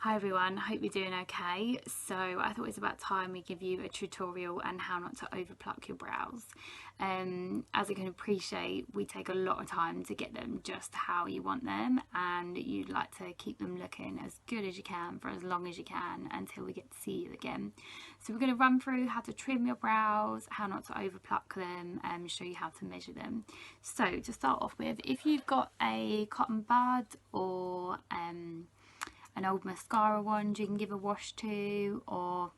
Hi everyone, hope you're doing okay. So I thought it's about time we give you a tutorial on how not to overpluck your brows. As you can appreciate, we take a lot of time to get them just how you want them, and you'd like to keep them looking as good as you can for as long as you can until we get to see you again. So we're going to run through how to trim your brows, how not to overpluck them, and show you how to measure them. So to start off with, if you've got a cotton bud or an old mascara wand you can give a wash to, or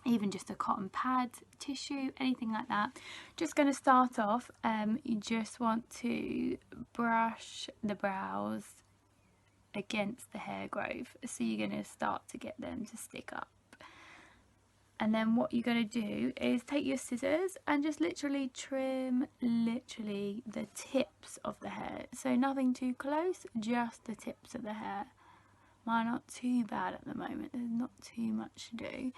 even just a cotton pad, tissue, anything like that. Just going to start off, you just want to brush the brows against the hair growth, so you're going to start to get them to stick up. And then what you're going to do is take your scissors and just literally trim the tips of the hair, so nothing too close, just the tips of the hair. Mine aren't too bad at the moment, there's not too much to do.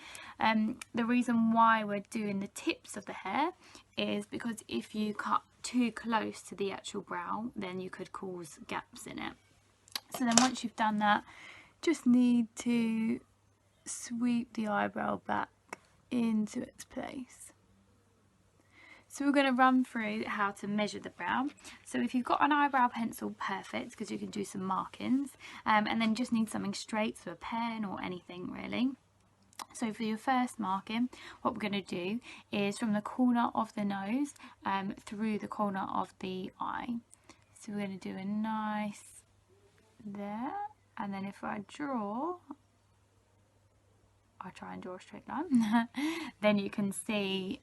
The reason why we're doing the tips of the hair is because if you cut too close to the actual brow, then you could cause gaps in it. So then once you've done that, just need to sweep the eyebrow back into its place. So we're going to run through how to measure the brow. So if you've got an eyebrow pencil, perfect, because you can do some markings, and then just need something straight, so a pen or anything really. So for your first marking, what we're going to do is from the corner of the nose through the corner of the eye. So we're going to do a nice there, and then if I try and draw a straight line, then you can see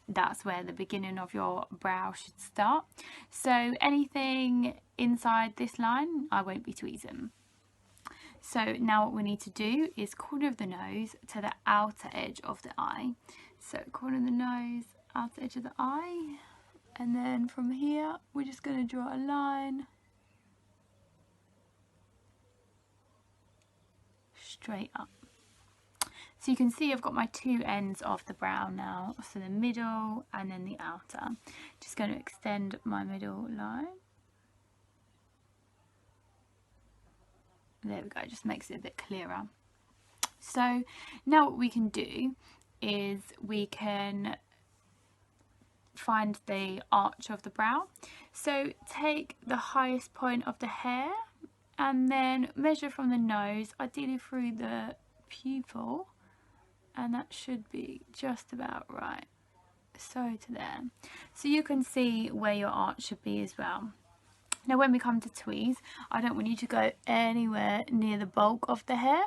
that's where the beginning of your brow should start. So anything inside this line, I won't be tweezing. So now what we need to do is corner of the nose to the outer edge of the eye. So corner of the nose, outer edge of the eye, and then from here we're just going to draw a line straight up. So you can see I've got my two ends of the brow now, so the middle and then the outer. Just going to extend my middle line. There we go, just makes it a bit clearer. So now what we can do is we can find the arch of the brow. So take the highest point of the hair and then measure from the nose, ideally through the pupil, and that should be just about right, so to there. So you can see where your arch should be as well. Now when we come to tweeze, I don't want you to go anywhere near the bulk of the hair,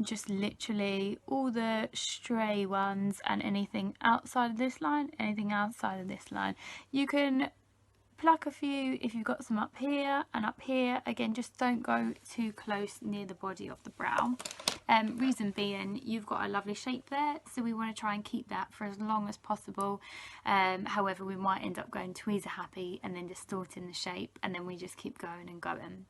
just literally all the stray ones and anything outside of this line, you can pluck a few if you've got some up here and up here. Again, just don't go too close near the body of the brow. Reason being, you've got a lovely shape there, so we want to try and keep that for as long as possible. However, we might end up going tweezer happy and then distorting the shape, and then we just keep going and going.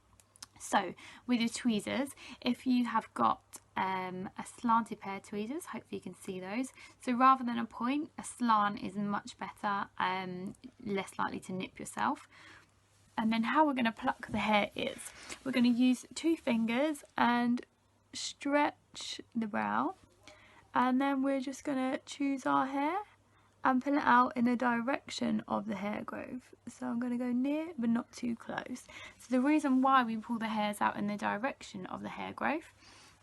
So with your tweezers, if you have got a slanted pair of tweezers, hopefully you can see those. So rather than a point, a slant is much better, less likely to nip yourself. And then how we're going to pluck the hair is, we're going to use two fingers and stretch the brow, and then we're just going to choose our hair and pull it out in the direction of the hair growth. So I'm going to go near but not too close. So the reason why we pull the hairs out in the direction of the hair growth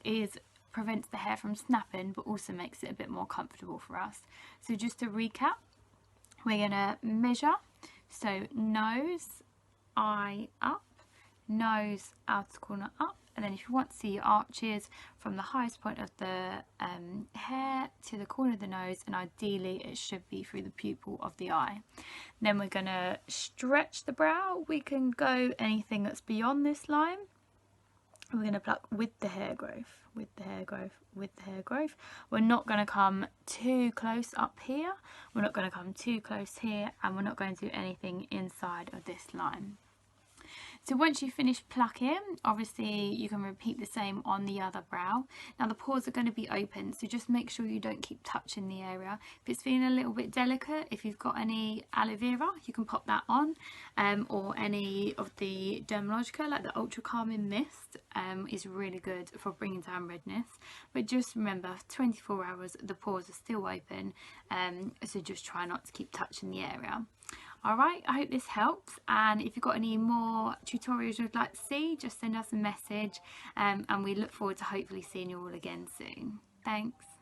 is prevents the hair from snapping, but also makes it a bit more comfortable for us. So just to recap, we're going to measure, so nose, eye up, nose, outer corner up, and then if you want to see your arches, from the highest point of the hair to the corner of the nose, and ideally it should be through the pupil of the eye. Then we're going to stretch the brow. We can go anything that's beyond this line. We're going to pluck with the hair growth, with the hair growth, with the hair growth. We're not going to come too close up here, we're not going to come too close here, and we're not going to do anything inside of this line. So once you finish plucking, obviously you can repeat the same on the other brow. Now the pores are going to be open, so just make sure you don't keep touching the area. If it's feeling a little bit delicate, if you've got any aloe vera, you can pop that on, or any of the Dermalogica, like the Ultra Calming Mist, is really good for bringing down redness. But just remember, 24 hours, the pores are still open, so just try not to keep touching the area. Alright, I hope this helps, and if you've got any more tutorials you'd like to see, just send us a message, and we look forward to hopefully seeing you all again soon. Thanks.